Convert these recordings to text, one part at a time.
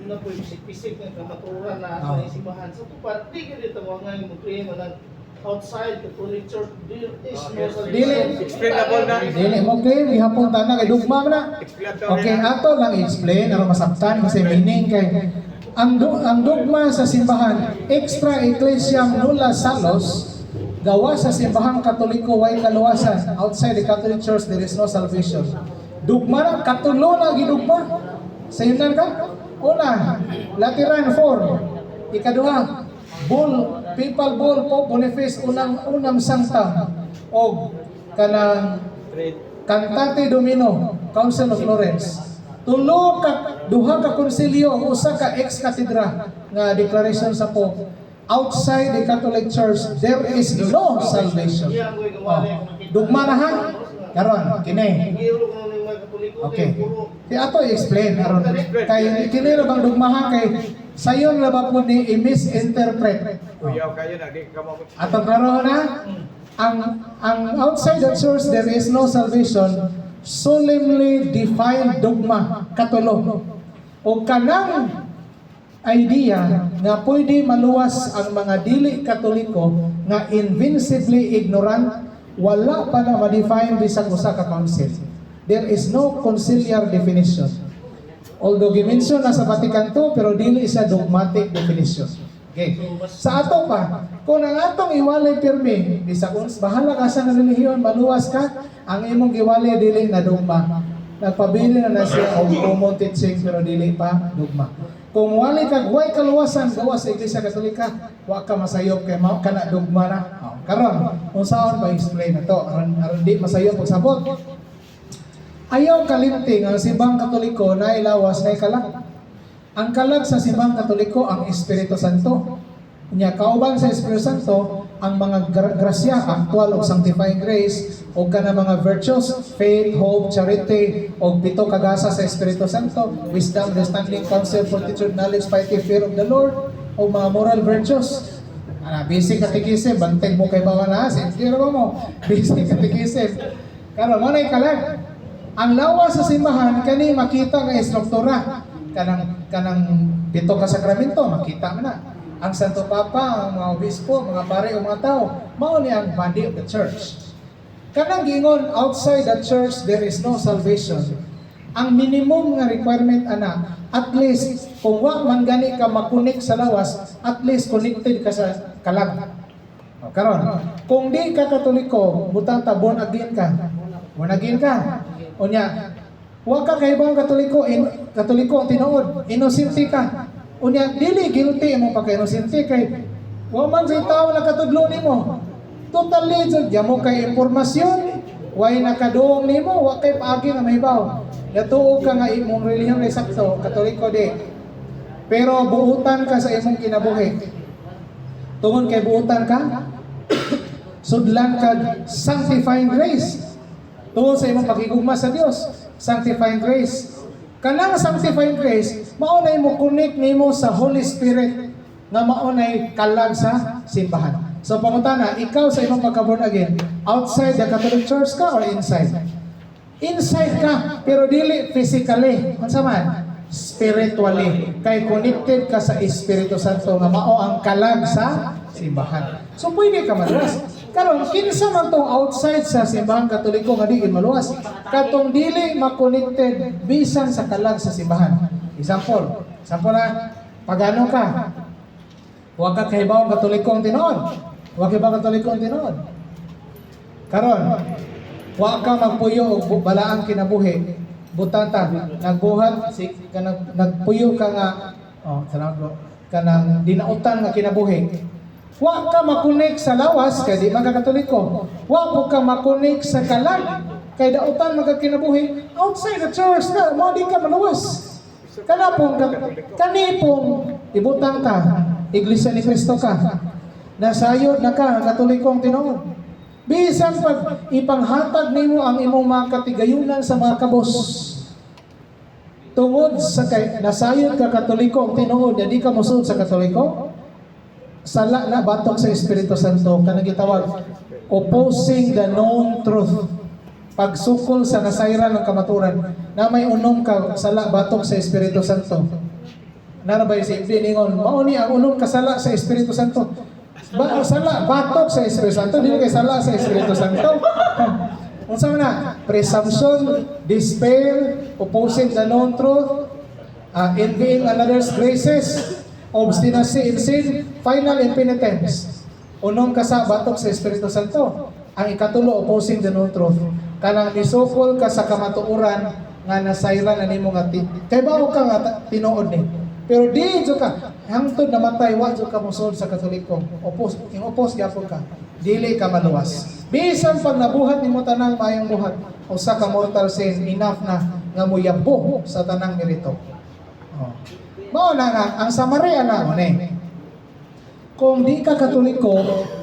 na po isip-isip ng kamaturan na sa isibahan. Sa tupad, di ka dito mga ngayon mag-claim na outside the Catholic Church, there is no salvation. Explainable na. Dili mo claim gihapon ta na kay dugma na. Okay, ato lang i-explain aron masabtan kasi meaning kay ang dugma sa simbahan extra ecclesiam nulla salus gawa sa simbahang Katoliko way kaluwasan. Outside the Catholic Church there is no salvation. Dugma na katulo na gidugma. Sayunan ka? Una, Lateran 4. Ikaduha, Bull, Papal Bull Pope Boniface unang sangta o kanang Cantate Domino, Council of Florence. Duha ka konsilyo, usa ka ex cathedra nga declaration sa Pope. Outside the Catholic Church, there is no salvation. Dugma na ha? Karon, kini. Okay. Di ato i-explain aron kay kini ra bang dugmaha kay sayon ra ba po ni i-misinterpret. Kuyaw kayo na di ka mo. Atong klaro na ang outside the church there is no salvation solemnly defined dogma katulo. O kanang idea nga pwede maluwas ang mga dili Katoliko nga invincibly ignorant wala pa na ma-define bisag usa ka council. There is no conciliar definition. Although gimension na sa Vatican II, pero dili siya dogmatic definition. Okay. Sa ato pa, kung ang atong iwalay pirmi, bisag bahala ka sa relihiyon, maluwas ka, ang imong iwalay dili na dogma. Nagpabili na siya o common teaching, pero dili pa dogma. Kung wali ka, way kaluwasan, gawa sa Iglesia Katolika, wa ka masayop kay mao kana dogma na. Karon, kung saan ba explain na to? Aron di masayop pagsabot. Ayaw kalimting ang simbang Katoliko na ilawas na kalag. Ang kalag sa simbang Katoliko ang Espiritu Santo. Nya kauban sa Espiritu Santo ang mga grasya, actual o sanctifying grace o kana mga virtues, faith, hope, charity o pito kagasa sa Espiritu Santo, wisdom, understanding, counsel, fortitude, knowledge, piety, fear of the Lord o mga moral virtues. Basic catechism, bantay mo kay bawa na asin. Pero mo, basic catechism. Karo mo na kalag. Ang lawas sa simbahan kani makita nga istruktura kanang pito ka sakramento makita mo na. Ang Santo Papa, ang mga obispo, mga pare o mga tao, mao ni ang body of the church. Kanang gingon outside the church there is no salvation. Ang minimum nga requirement ana, at least kung wa man gani ka makunik sa lawas, at least connected ka sa kalag. Karon, kung di ka Katoliko, butang ta born again ka. Born again ka. Unya, wa ka kay ibang Katoliko ang tinuod, inosente ka. Unya, dili guilty mo pagka-inosente kay wa man sa tao na katudlo nimo. Totally jud mo kay impormasyon, way nakaduong nimo, wa kay paagi nga mahibaw. Natuo ka nga imong relihiyon ay sakto, Katoliko di. Pero buutan ka sa imong kinabuhi. Tungod kay buutan ka, sudlan ka sanctifying grace. Tungod sa imong pakigugma sa Dios, sanctifying grace. Kanang sanctifying grace, maunay mo connect nimo sa Holy Spirit nga maunay kalag sa simbahan. So pangutana, ikaw sa imong pagka-born again, outside the Catholic Church ka or inside? Inside ka, pero dili physically. Unsa man? Spiritually. Kay connected ka sa Espiritu Santo nga mao ang kalag sa simbahan. So pwede ka maluwas. Karon kinsa man tong outside sa simbahan Katoliko nga di maluwas. Katong dili ma-connected bisan sa kalag sa simbahan. Example na pagano ka? Wa ka kahibaw Katoliko ang tinuod. Wa ka ba Katoliko ang tinuod? Karon wa ka magpuyo og balaang kinabuhi. Butanta nagbuhat si kanang nagpuyo ka nga kanang dinautan nga kinabuhi. Wa ka makunik sa lawas kay di magkakatoliko. Wa po ka makunik sa kalag kay dautan magkakinabuhi. Outside the church na mo di ka maluwas. Kanipong ibutang ka, Iglesia ni Cristo ka. Nasayod na ka Katolikong tinuod. Bisan pag ipanghatag nimo ang imong mga katigayunan sa mga kabos. Tungod sa kay nasayod ka Katoliko tinuod, di ka mosunod sa Katoliko. Sala na batok sa Espiritu Santo kanang gitawag opposing the known truth. Pagsukol sa nasayran ng kamaturan na may unom ka sala batok sa Espiritu Santo. Narabay si Ibli ningon, mauni ang unong kasala sa Espiritu Santo. Sala, batok sa Espiritu Santo, dili kay sala sa Espiritu Santo. Unsa man na? Presumption, despair, opposing the known truth, envying another's graces, obstinacy in sin, final impenitence. Unong kasa batok sa Espiritu Santo. Ang ikatulo, opposing the known truth. Kanang nisukol ka sa kamatuoran nga nasayran na nimo nga kay bao ka nga tinuod ni. Pero di jud ka hangtod namatay wa jud ka musod sa Katoliko. Opos gyapon ka. Dili ka maluwas. Bisan pag nabuhat nimo tanang maayong buhat, usa ka mortal sin enough na nga moyabo sa tanang merito. Oh. Mao na nga ang Samaria na mo ni. Kung di ka Katoliko,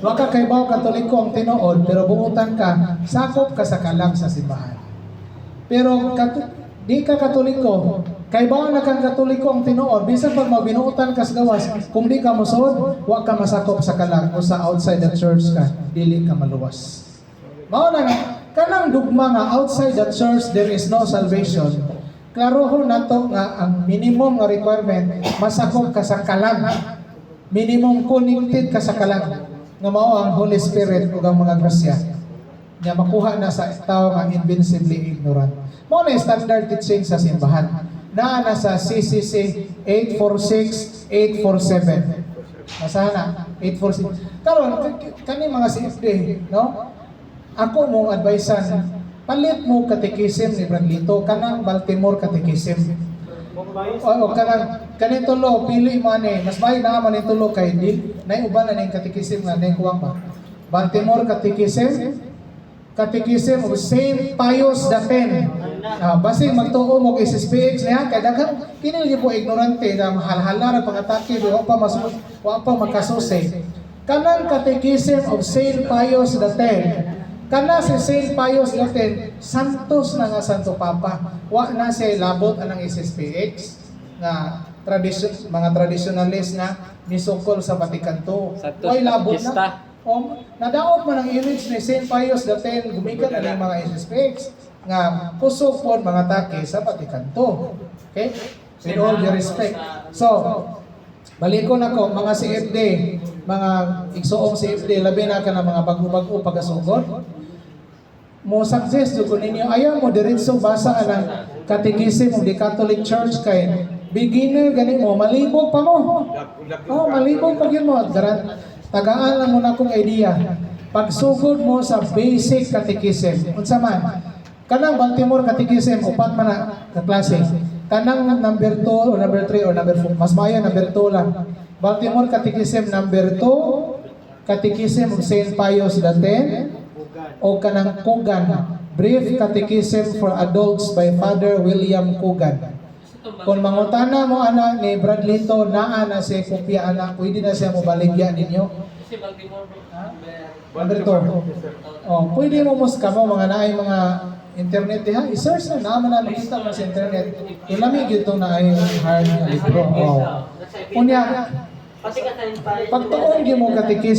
wa ka kaybaw Katoliko ang tinuod, pero buutan ka, sakop ka sa kalang sa simbahan. Pero di ka Katoliko, kaybaw na kang Katoliko ang tinuod, bisan pag magbinuutan ka sa gawas, kung di ka musod, wa ka masakop sa kalang o sa outside the church ka, dili ka maluwas. Mao na nga, kanang dugma nga outside the church there is no salvation. Klarohon nato nga ang minimum nga requirement, masakop ka sa kalang. Minimum connected ka sa kalang nga mao ang Holy Spirit ug ang mga grasya nga makuha na sa tao nga invincibly ignorant. Mao na standard teaching sa simbahan. Naa na sa CCC 846, 847. Nasahan na 846. Karon kani mga CFD, no? Ako mong advisean, palit mo katekism ni Bradlito kanang Baltimore katekism. O kanang tulo pili mo ani mas may na man tulo kay di nay uban na ning katekism nga ning kuwang pa. Baltimore Catechism of Saint Pius X. Basig magtuo mo kay SSPX niya kay daghang kini po ignorante na mahal-hala ra pangatake wa pa makasusi. Kanang Catechism of Saint Pius X. Kana si Saint Pius X, santos na nga Santo Papa. Wa na siya labot anang SSPX nga mga traditionalist na misukol sa Vatican II. Way labot na. Nadaot man ang image ni Saint Pius X, gumikan na ng mga SSPX nga kusog po mga take sa Vatican II. Okay? With all due respect. So, balikon ako, mga CFD, mga igsoong CFD, labi na ka na mga bago-bago pagkasugod. Mo suggest ko ninyo, ayaw mo diretso basa ang Catechism of the Catholic Church kay beginner gani mo, malibog pa mo. Oh, malibog pa yun mo. Tagaan lang mo na akong idea. Pagsugod mo sa basic catechism, unsa man, kanang Baltimore Catechism, upat man na klase. Kanang number 2 or number 3 or number 4, mas maya number 2 lang. Baltimore Catechism number 2, Catechism of Saint Pius X, o kanang Coogan, Brief Catechism for Adults by Father William Coogan. Kung mangutana mo ana ni Bradlito naa na si kopya ana, pwede na siya mo baligya ninyo. Number 2. Oh, pwede mo muska mo mga naay mga internet diha, i-search na naman na makita mo sa internet. Ilami gyud tong naay hard na libro. Oh. Unya pagtuon gyud mo Catechism